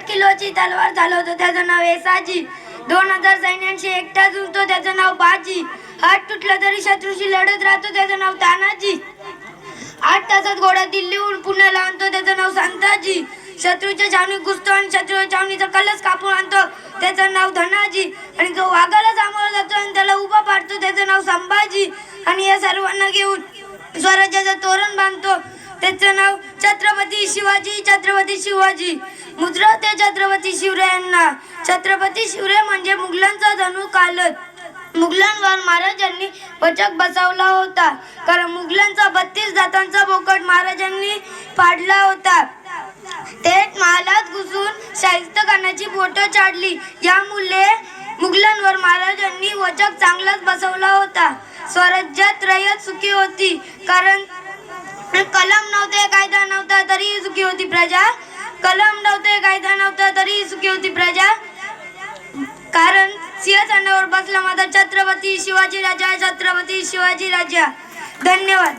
किलोची तलवार चालवतो त्याचं नाव येसाजी. 2000 सैन्यांशी एकटा झुंजतो त्याचं नाव बाजी. हात तुटला तरी शत्रूशी लढत राहतो त्याचं नाव तानाजी. 8 तासात घोडा दिल्लीहून पुण्याला आणतो त्याचं नाव संताजी. शत्रूच्या छावणीत घुसतो आणि शत्रूच्या छावणीचा कलस कापून आणतो त्याचं नाव धनाजी. आणि जो वाघाला सामोरा जातो आणि त्याला उभा पाडतो त्याचं नाव संभाजी. आणि या सर्वांना घेऊन स्वराज्याचं तोरण बांधतो त्याचं नाव छत्रपती शिवाजी. छत्रपती शिवाजी मुद्रा ते छत्रपती शिवरायांना. छत्रपती शिवराय म्हणजे मुघलांचा धनु कालत. मुघलांवर महाराजांनी वचक बसवला होता, कारण मुघलांचा 32 दातांचा बोकड महाराजांनी पाडला होता. थेट महालात घुसून शाहिस्तेखानाची बोटं चाडली. यामुळे मुघलांवर महाराजांनी वचक चांगलाच बसवला होता. स्वराज्यात रयत सुखी होती, कारण कलम नव्हते, कायदा नव्हता, तरीही सुखी होती प्रजा. कलम नव्हते, कायदा नव्हता, तरीही सुखी होती प्रजा. कारण सिंहासनावर बसला माझा छत्रपती शिवाजी राजा. छत्रपती शिवाजी राजा. धन्यवाद.